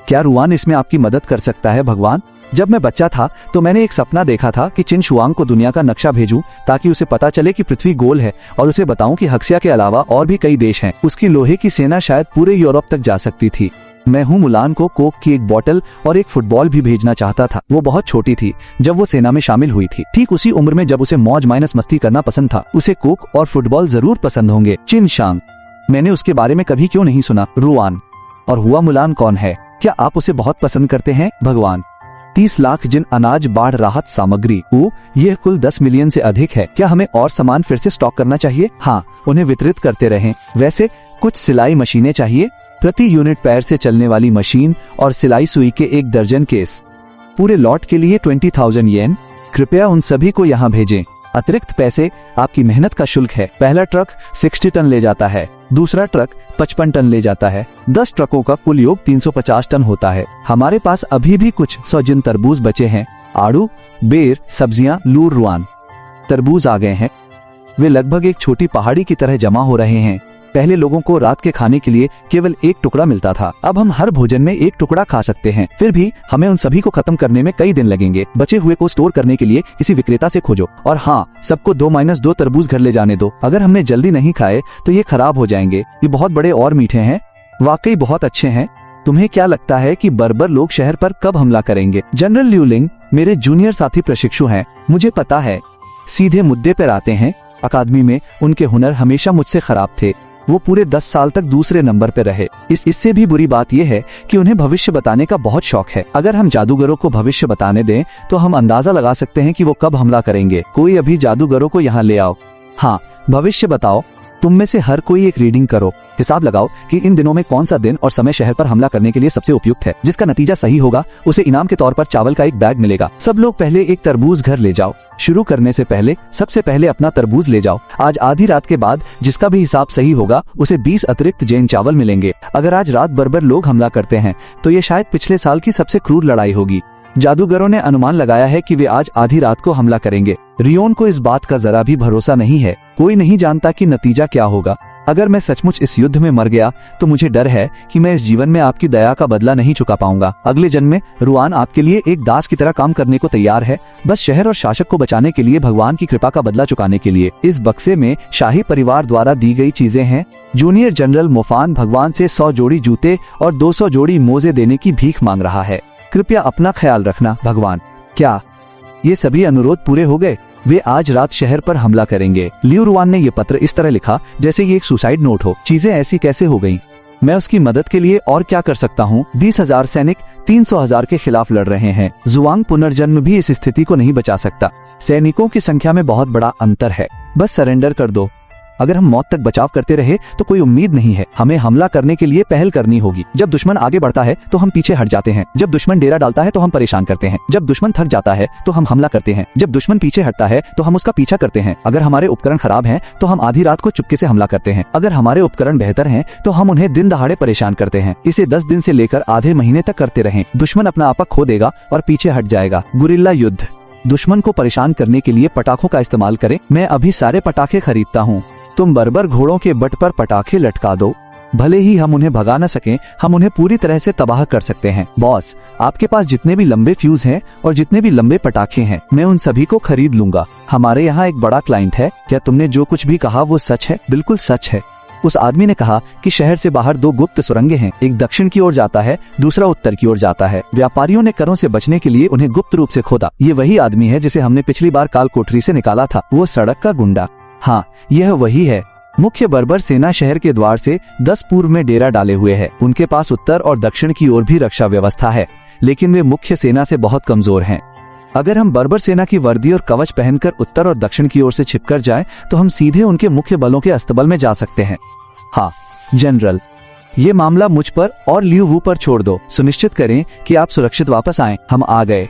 [SPEAKER 1] क्या रुआन इसमें आपकी मदद कर सकता है? भगवान, जब मैं बच्चा था तो मैंने एक सपना देखा था कि चिन शुआंग को दुनिया का नक्शा भेजूं ताकि उसे पता चले कि पृथ्वी गोल है और उसे बताऊं कि हक्सिया के अलावा और भी कई देश हैं। उसकी लोहे की सेना शायद पूरे यूरोप तक जा सकती थी। मैं हूँ मुलान को कोक की 1 बॉटल और एक फुटबॉल भी भेजना चाहता था। वो बहुत छोटी थी जब वो सेना में शामिल हुई थी। ठीक उसी उम्र में जब उसे मौज मस्ती करना पसंद था, उसे कोक और फुटबॉल जरूर पसंद होंगे। चिन शांग, मैंने उसके बारे में कभी क्यों नहीं सुना? रुआन। और हुआ मुलान कौन है? क्या आप उसे बहुत पसंद करते हैं? भगवान, 30 लाख जिन अनाज बाढ़ राहत सामग्री। यह कुल 10 मिलियन से अधिक है। क्या हमें और सामान फिर से स्टॉक करना चाहिए? हाँ, उन्हें वितरित करते रहें। वैसे कुछ सिलाई मशीनें चाहिए। प्रति यूनिट पैर से चलने वाली मशीन और सिलाई सुई के 1 दर्जन केस। पूरे लॉट के लिए 20,000 येन। कृपया उन सभी को यहाँ भेजें। अतिरिक्त पैसे आपकी मेहनत का शुल्क है। पहला ट्रक 60 टन ले जाता है, दूसरा ट्रक 55 टन ले जाता है। 10 ट्रकों का कुल योग 350 टन होता है। हमारे पास अभी भी कुछ 100 जिन तरबूज बचे हैं। आड़ू, बेर, सब्जियां, लूर रुआन। तरबूज आ गए हैं। वे लगभग एक छोटी पहाड़ी की तरह जमा हो रहे हैं। पहले लोगों को रात के खाने के लिए केवल 1 टुकड़ा मिलता था। अब हम हर भोजन में 1 टुकड़ा खा सकते हैं। फिर भी हमें उन सभी को खत्म करने में कई दिन लगेंगे। बचे हुए को स्टोर करने के लिए किसी विक्रेता से खोजो। और हाँ, सबको 2-2 तरबूज घर ले जाने दो। अगर हमने जल्दी नहीं खाए तो ये खराब हो जाएंगे। ये बहुत बड़े और मीठे हैं। वाकई बहुत अच्छे हैं। तुम्हें क्या लगता है कि बर्बर लोग शहर पर कब हमला करेंगे? जनरल ल्यूलिंग मेरे जूनियर साथी प्रशिक्षु हैं। मुझे पता है। सीधे मुद्दे पर आते हैं। अकादमी में उनके हुनर हमेशा मुझसे खराब थे। वो पूरे 10 साल तक दूसरे नंबर पे रहे। इससे भी बुरी बात यह है कि उन्हें भविष्य बताने का बहुत शौक है। अगर हम जादूगरों को भविष्य बताने दें तो हम अंदाजा लगा सकते हैं कि वो कब हमला करेंगे। कोई अभी जादूगरों को यहाँ ले आओ। हाँ, भविष्य बताओ। तुम में से हर कोई एक रीडिंग करो। हिसाब लगाओ कि इन दिनों में कौन सा दिन और समय शहर पर हमला करने के लिए सबसे उपयुक्त है। जिसका नतीजा सही होगा उसे इनाम के तौर पर चावल का 1 बैग मिलेगा। सब लोग पहले 1 तरबूज घर ले जाओ। शुरू करने से पहले सबसे पहले अपना तरबूज ले जाओ। आज आधी रात के बाद जिसका भी हिसाब सही होगा उसे 20 अतिरिक्त जैन चावल मिलेंगे। अगर आज रात बर्बर लोग हमला करते हैं तो ये शायद पिछले साल की सबसे क्रूर लड़ाई होगी। जादूगरों ने अनुमान लगाया है कि वे आज आधी रात को हमला करेंगे। रियोन को इस बात का जरा भी भरोसा नहीं है। कोई नहीं जानता कि नतीजा क्या होगा। अगर मैं सचमुच इस युद्ध में मर गया तो मुझे डर है कि मैं इस जीवन में आपकी दया का बदला नहीं चुका पाऊंगा। अगले जन्म में रुआन आपके लिए एक दास की तरह काम करने को तैयार है, बस शहर और शासक को बचाने के लिए, भगवान की कृपा का बदला चुकाने के लिए। इस बक्से में शाही परिवार द्वारा दी गई चीजें हैं। जूनियर जनरल मोफान भगवान से 100 जोड़ी जूते और 200 जोड़ी मोजे देने की भीख मांग रहा है। कृपया अपना ख्याल रखना भगवान। क्या ये सभी अनुरोध पूरे हो गए? वे आज रात शहर पर हमला करेंगे। लियू रुआन ने ये पत्र इस तरह लिखा जैसे ये एक सुसाइड नोट हो। चीजें ऐसी कैसे हो गईं? मैं उसकी मदद के लिए और क्या कर सकता हूँ? 20,000 सैनिक 300,000 के खिलाफ लड़ रहे हैं। जुआंग पुनर्जन्म भी इस स्थिति को नहीं बचा सकता। सैनिकों की संख्या में बहुत बड़ा अंतर है। बस सरेंडर कर दो। अगर हम मौत तक बचाव करते रहे तो कोई उम्मीद नहीं है। हमें हमला करने के लिए पहल करनी होगी। जब दुश्मन आगे बढ़ता है तो हम पीछे हट जाते हैं। जब दुश्मन डेरा डालता है तो हम परेशान करते हैं। जब दुश्मन थक जाता है तो हम हमला करते हैं। जब दुश्मन पीछे हटता है तो हम उसका पीछा करते हैं। अगर हमारे उपकरण खराब हैं तो हम आधी रात को चुपके से हमला करते हैं। अगर हमारे उपकरण बेहतर हैं तो हम उन्हें दिन दहाड़े परेशान करते हैं। इसे 10 दिन से लेकर आधे महीने तक करते रहें। दुश्मन अपना आपा खो देगा और पीछे हट जाएगा। गुरिल्ला युद्ध। दुश्मन को परेशान करने के लिए पटाखों का इस्तेमाल करें। मैं अभी सारे पटाखे खरीदता हूँ। तुम बर्बर घोड़ों के बट पर पटाखे लटका दो। भले ही हम उन्हें भगा न सकें, हम उन्हें पूरी तरह से तबाह कर सकते हैं। बॉस, आपके पास जितने भी लंबे फ्यूज हैं और जितने भी लंबे पटाखे हैं, मैं उन सभी को खरीद लूंगा। हमारे यहाँ एक बड़ा क्लाइंट है। क्या तुमने जो कुछ भी कहा वो सच है? बिल्कुल सच है। उस आदमी ने कहा कि शहर से बाहर 2 गुप्त सुरंगें हैं। एक दक्षिण की ओर जाता है, दूसरा उत्तर की ओर जाता है। व्यापारियों ने करों से बचने के लिए उन्हें गुप्त रूप से खोदा। ये वही आदमी है जिसे हमने पिछली बार काल कोठरी से निकाला था। वो सड़क का गुंडा। हाँ, यह वही है। मुख्य बर्बर सेना शहर के द्वार से 10 पूर्व में डेरा डाले हुए है। उनके पास उत्तर और दक्षिण की ओर भी रक्षा व्यवस्था है, लेकिन वे मुख्य सेना से बहुत कमजोर हैं। अगर हम बर्बर सेना की वर्दी और कवच पहनकर उत्तर और दक्षिण की ओर से छिपकर जाएं, तो हम सीधे उनके मुख्य बलों के अस्तबल में जा सकते हैं। हाँ जनरल, ये मामला मुझ पर और लियू वू पर छोड़ दो। सुनिश्चित करें कि आप सुरक्षित वापस आएं। हम आ गए।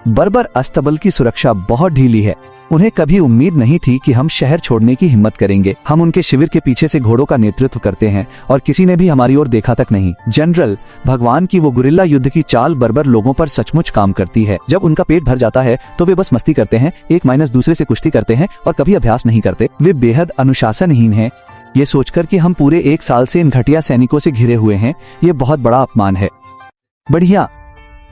[SPEAKER 1] बर्बर अस्तबल की सुरक्षा बहुत ढीली है। उन्हें कभी उम्मीद नहीं थी कि हम शहर छोड़ने की हिम्मत करेंगे। हम उनके शिविर के पीछे से घोड़ों का नेतृत्व करते हैं और किसी ने भी हमारी ओर देखा तक नहीं। जनरल, भगवान की वो गुरिल्ला युद्ध की चाल बर्बर लोगों पर सचमुच काम करती है। जब उनका पेट भर जाता है तो वे बस मस्ती करते हैं, एक माइनस दूसरे से कुश्ती करते हैं और कभी अभ्यास नहीं करते। वे बेहद अनुशासनहीन हैं। ये सोचकर कि हम पूरे 1 साल से इन घटिया सैनिकों से घिरे हुए हैं, ये बहुत बड़ा अपमान है। बढ़िया,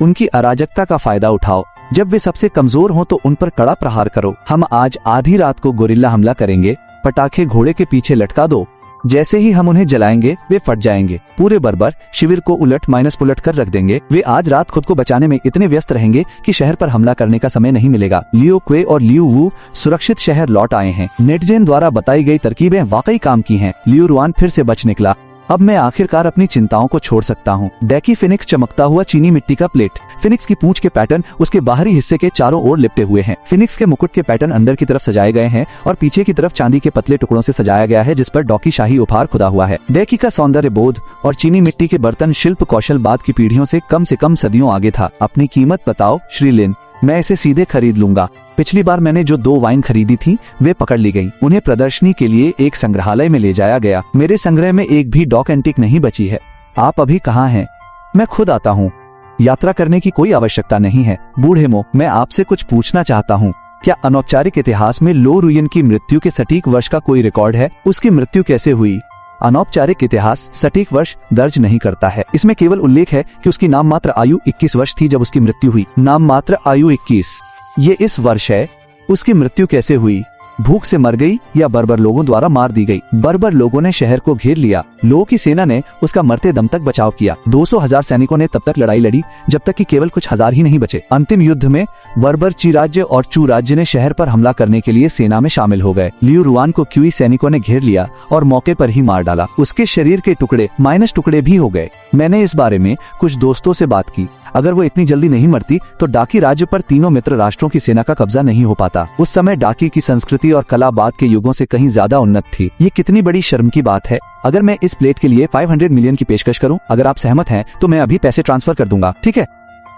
[SPEAKER 1] उनकी अराजकता का फायदा उठाओ। जब वे सबसे कमजोर हों तो उन पर कड़ा प्रहार करो। हम आज आधी रात को गुरिल्ला हमला करेंगे। पटाखे घोड़े के पीछे लटका दो। जैसे ही हम उन्हें जलाएंगे वे फट जाएंगे। पूरे बर्बर शिविर को उलट माइनस पुलट कर रख देंगे। वे आज रात खुद को बचाने में इतने व्यस्त रहेंगे कि शहर पर हमला करने का समय नहीं मिलेगा। लियो क्वे और लियू वू सुरक्षित शहर लौट आए हैं। नेटजेन द्वारा बताई गई तरकीबें वाकई काम की हैं। लियू रुआन फिर से बच निकला। अब मैं आखिरकार अपनी चिंताओं को छोड़ सकता हूँ। डेकी फिनिक्स चमकता हुआ चीनी मिट्टी का प्लेट। फिनिक्स की पूंछ के पैटर्न उसके बाहरी हिस्से के चारों ओर लिपटे हुए हैं। फिनिक्स के मुकुट के पैटर्न अंदर की तरफ सजाए गए हैं और पीछे की तरफ चांदी के पतले टुकड़ों से सजाया गया है, जिस पर डॉकी शाही उपहार खुदा हुआ है। डेकी का सौंदर्य बोध और चीनी मिट्टी के बर्तन शिल्प कौशल बाद की पीढ़ियों से कम सदियों आगे था। अपनी कीमत बताओ श्रीलिन। मैं इसे सीधे खरीद लूंगा। पिछली बार मैंने जो 2 वाइन खरीदी थी वे पकड़ ली गई। उन्हें प्रदर्शनी के लिए एक संग्रहालय में ले जाया गया। मेरे संग्रह में एक भी डॉक एंटीक नहीं बची है। आप अभी कहाँ हैं? मैं खुद आता हूँ। यात्रा करने की कोई आवश्यकता नहीं है। बूढ़े मो, मैं आपसे कुछ पूछना चाहता हूँ। क्या अनौपचारिक इतिहास में लो रुयन की मृत्यु के सटीक वर्ष का कोई रिकॉर्ड है? उसकी मृत्यु कैसे हुई? अनौपचारिक इतिहास सटीक वर्ष दर्ज नहीं करता है। इसमें केवल उल्लेख है कि उसकी नाम मात्र आयु 21 वर्ष थी जब उसकी मृत्यु हुई। नाम मात्र आयु 21, ये इस वर्ष है। उसकी मृत्यु कैसे हुई? भूख से मर गई या बर्बर लोगों द्वारा मार दी गई? बर्बर लोगों ने शहर को घेर लिया। लो की सेना ने उसका मरते दम तक बचाव किया। 200,000 सैनिकों ने तब तक लड़ाई लड़ी जब तक कि केवल कुछ हजार ही नहीं बचे। अंतिम युद्ध में बर्बर ची राज्य और चू राज्य ने शहर पर हमला करने के लिए सेना में शामिल हो गए। लियू रुआन को क्यूई सैनिकों ने घेर लिया और मौके पर ही मार डाला। उसके शरीर के टुकड़े माइनस टुकड़े भी हो गए। मैंने इस बारे में कुछ दोस्तों से बात की। अगर वो इतनी जल्दी नहीं मरती तो डाकी राज्य पर तीनों मित्र राष्ट्रों की सेना का कब्जा नहीं हो पाता। उस समय डाकी की संस्कृति और कला बाद के युगों से कहीं ज्यादा उन्नत थी। ये कितनी बड़ी शर्म की बात है। अगर मैं इस प्लेट के लिए 500 मिलियन की पेशकश करूं, अगर आप सहमत हैं तो मैं अभी पैसे ट्रांसफर कर दूंगा। ठीक है?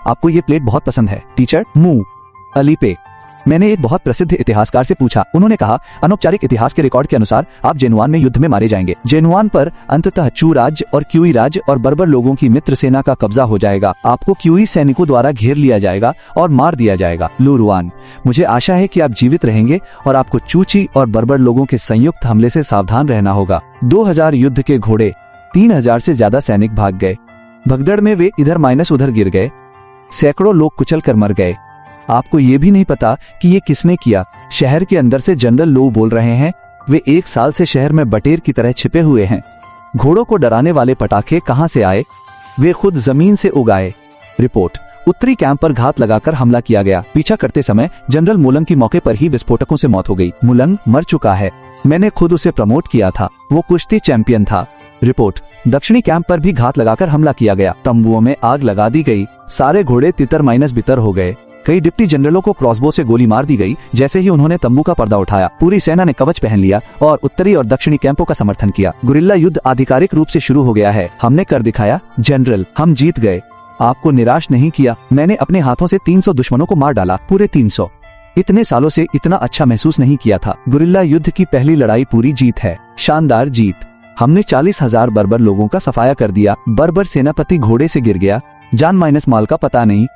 [SPEAKER 1] आपको ये प्लेट बहुत पसंद है टीचर? मुंह अलीपे। मैंने एक बहुत प्रसिद्ध इतिहासकार से पूछा। उन्होंने कहा, अनौपचारिक इतिहास के रिकॉर्ड के अनुसार आप जेनुआन में युद्ध में मारे जाएंगे। जेनुआन पर अंततः चू राज्य और क्यूई राज्य और बर्बर लोगों की मित्र सेना का कब्जा हो जाएगा। आपको क्यूई सैनिकों द्वारा घेर लिया जाएगा और मार दिया जाएगा। लुरुआन, मुझे आशा है कि आप जीवित रहेंगे और आपको चूची और बर्बर लोगों के संयुक्त हमले से सावधान रहना होगा। 2000 युद्ध के घोड़े, 3000 से ज्यादा सैनिक भाग गए। भगदड़ में वे इधर माइनस उधर गिर गए। सैकड़ों लोग कुचल कर मर गए। आपको ये भी नहीं पता कि ये किसने किया। शहर के अंदर से जनरल लो बोल रहे हैं। वे 1 साल से शहर में बटेर की तरह छिपे हुए हैं। घोड़ों को डराने वाले पटाखे कहां से आए? वे खुद जमीन से उगाए। रिपोर्ट, उत्तरी कैंप पर घात लगाकर हमला किया गया। पीछा करते समय जनरल मुलंग की मौके पर ही विस्फोटकों से मौत हो गई। मुलंग मर चुका है। मैंने खुद उसे प्रमोट किया था। वो कुश्ती चैंपियन था। रिपोर्ट, दक्षिणी कैंप पर भी घात लगाकर हमला किया गया। तंबुओं में आग लगा दी गई। सारे घोड़े तितर माइनस बितर हो गए। कई डिप्टी जनरलों को क्रॉसबो से गोली मार दी गई जैसे ही उन्होंने तंबू का पर्दा उठाया। पूरी सेना ने कवच पहन लिया और उत्तरी और दक्षिणी कैंपों का समर्थन किया। गुरिल्ला युद्ध आधिकारिक रूप से शुरू हो गया है। हमने कर दिखाया। जनरल, हम जीत गए। आपको निराश नहीं किया। मैंने अपने हाथों से 300 दुश्मनों को मार डाला। पूरे 300। इतने सालों से इतना अच्छा महसूस नहीं किया था। गुरिल्ला युद्ध की पहली लड़ाई पूरी जीत है। शानदार जीत। हमने 40,000 बर्बर लोगों का सफाया कर दिया। बर्बर सेनापति घोड़े से गिर गया। जान माइनस माल का पता नहीं।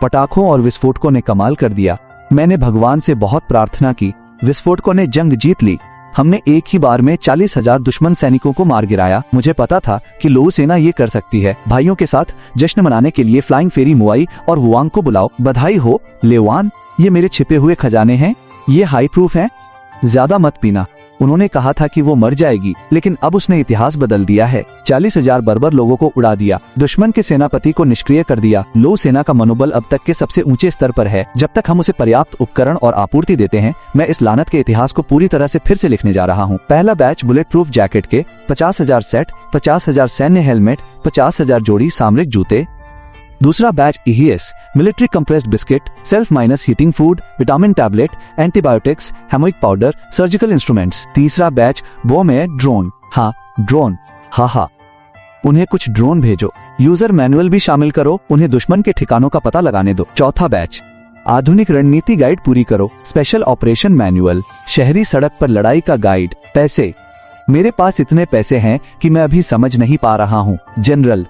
[SPEAKER 1] पटाखों और विस्फोटकों ने कमाल कर दिया। मैंने भगवान से बहुत प्रार्थना की। विस्फोटकों ने जंग जीत ली। हमने एक ही बार में 40,000 दुश्मन सैनिकों को मार गिराया। मुझे पता था कि लो सेना ये कर सकती है। भाइयों के साथ जश्न मनाने के लिए फ्लाइंग फेरी मुआई और हुआंग को बुलाओ। बधाई हो लेवान, ये मेरे छिपे हुए खजाने हैं। ये हाई प्रूफ हैं। ज्यादा मत पीना। उन्होंने कहा था कि वो मर जाएगी, लेकिन अब उसने इतिहास बदल दिया है। 40,000 बर्बर लोगों को उड़ा दिया। दुश्मन के सेनापति को निष्क्रिय कर दिया। लो सेना का मनोबल अब तक के सबसे ऊंचे स्तर पर है। जब तक हम उसे पर्याप्त उपकरण और आपूर्ति देते हैं, मैं इस लानत के इतिहास को पूरी तरह से फिर से लिखने जा रहा हूँ। पहला बैच बुलेट प्रूफ जैकेट के 50,000 सेट, 50,000 सैन्य हेलमेट, 50,000 जोड़ी सामरिक जूते। दूसरा बैच ईहीएस, military compressed biscuit, self minus heating food, vitamin tablet, antibiotics, हेमोइक पाउडर, सर्जिकल इंस्ट्रूमेंट्स। तीसरा बैच बोमेर ड्रोन। हाँ, ड्रोन। हाँ, उन्हें कुछ ड्रोन भेजो। यूजर मैनुअल भी शामिल करो। उन्हें दुश्मन के ठिकानों का पता लगाने दो। चौथा बैच, आधुनिक रणनीति गाइड पूरी करो। स्पेशल ऑपरेशन मैनुअल, शहरी सड़क पर लड़ाई का गाइड। पैसे, मेरे पास इतने पैसे हैं कि मैं अभी समझ नहीं पा रहा हूँ। जनरल,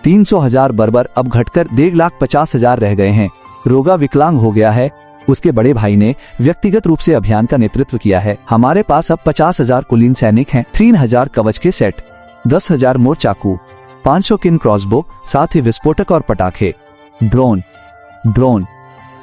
[SPEAKER 1] 300,000 बर्बर अब घटकर 1,50,000 रह गए हैं। रोगा विकलांग हो गया है। उसके बड़े भाई ने व्यक्तिगत रूप से अभियान का नेतृत्व किया है। हमारे पास अब 50,000 कुलीन सैनिक हैं। 3,000 कवच के सेट, 10,000 मोर चाकू, 500 किन क्रॉसबो, साथ ही विस्फोटक और पटाखे। ड्रोन,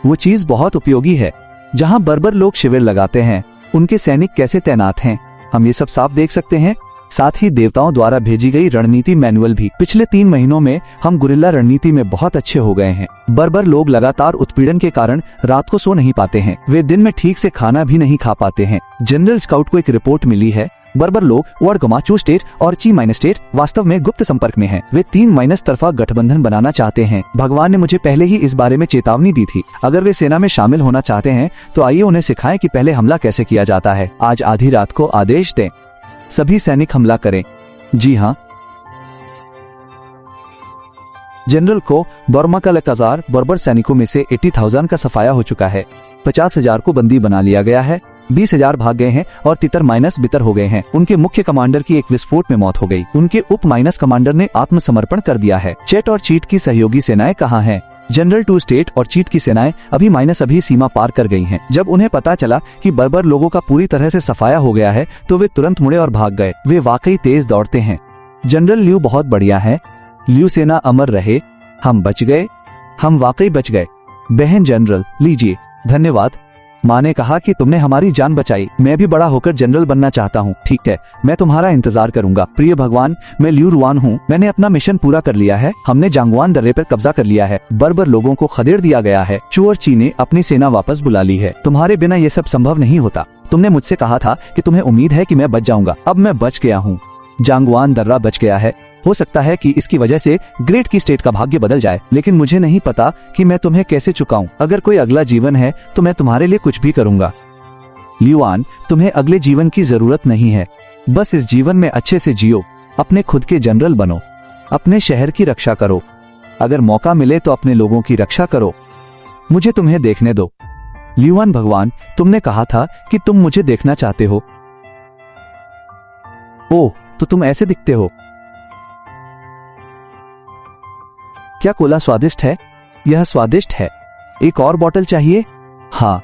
[SPEAKER 1] वो चीज बहुत उपयोगी है। जहाँ बर्बर लोग शिविर लगाते हैं, उनके सैनिक कैसे तैनात हैं, हम ये सब साफ देख सकते हैं। साथ ही देवताओं द्वारा भेजी गई रणनीति मैनुअल भी। पिछले 3 महीनों में हम गुरिल्ला रणनीति में बहुत अच्छे हो गए हैं। बर्बर लोग लगातार उत्पीड़न के कारण रात को सो नहीं पाते हैं। वे दिन में ठीक से खाना भी नहीं खा पाते हैं। जनरल स्काउट को एक रिपोर्ट मिली है। बर्बर लोग वर्गमाचू स्टेट और ची माइनस स्टेट वास्तव में गुप्त संपर्क में हैं। वे 3 माइनस तरफा गठबंधन बनाना चाहते हैं। भगवान ने मुझे पहले ही इस बारे में चेतावनी दी थी। अगर वे सेना में शामिल होना चाहते हैं तो आइए उन्हें सिखाएं कि पहले हमला कैसे किया जाता है। आज आधी रात को आदेश दें, सभी सैनिक हमला करें। जी हाँ। जनरल को बर्मा का लकाजार बर्बर सैनिकों में से 80,000 का सफाया हो चुका है। 50,000 को बंदी बना लिया गया है। 20,000 भाग गए हैं और तितर माइनस बितर हो गए हैं। उनके मुख्य कमांडर की एक विस्फोट में मौत हो गई। उनके उप माइनस कमांडर ने आत्मसमर्पण कर दिया है। चेट और चीट की सहयोगी सेनाएं कहाँ हैं? जनरल 2 स्टेट और चीट की सेनाएं अभी सीमा पार कर गई हैं। जब उन्हें पता चला कि बर्बर लोगों का पूरी तरह से सफाया हो गया है तो वे तुरंत मुड़े और भाग गए। वे वाकई तेज दौड़ते हैं। जनरल ल्यू बहुत बढ़िया है। ल्यू सेना अमर रहे। हम बच गए। हम वाकई बच गए। बहन जनरल, लीजिए। धन्यवाद। माँ ने कहा कि तुमने हमारी जान बचाई। मैं भी बड़ा होकर जनरल बनना चाहता हूँ। ठीक है, मैं तुम्हारा इंतजार करूंगा। प्रिय भगवान, मैं ल्यू रुआन हूँ। मैंने अपना मिशन पूरा कर लिया है। हमने जांगवान दर्रे पर कब्जा कर लिया है। बर्बर लोगों को खदेड़ दिया गया है। चू और ची ने अपनी सेना वापस बुला ली है। तुम्हारे बिना ये सब संभव नहीं होता। तुमने मुझसे कहा था कि तुम्हें उम्मीद है कि मैं बच जाऊंगा। अब मैं बच गया हूँ। जांगवान दर्रा बच गया है। हो सकता है कि इसकी वजह से ग्रेट की स्टेट का भाग्य बदल जाए, लेकिन मुझे नहीं पता कि मैं तुम्हें कैसे चुकाऊं। अगर कोई अगला जीवन है तो मैं तुम्हारे लिए कुछ भी करूंगा। ल्यूआन, तुम्हें अगले जीवन की जरूरत नहीं है। बस इस जीवन में अच्छे से जियो। अपने खुद के जनरल बनो। अपने शहर की रक्षा करो। अगर मौका मिले तो अपने लोगों की रक्षा करो। मुझे तुम्हें देखने दो। ल्यूआन भगवान, तुमने कहा था कि तुम मुझे देखना चाहते हो। ओह, तो तुम ऐसे दिखते हो। क्या कोला स्वादिष्ट है? यह स्वादिष्ट है। एक और बोतल चाहिए? हाँ।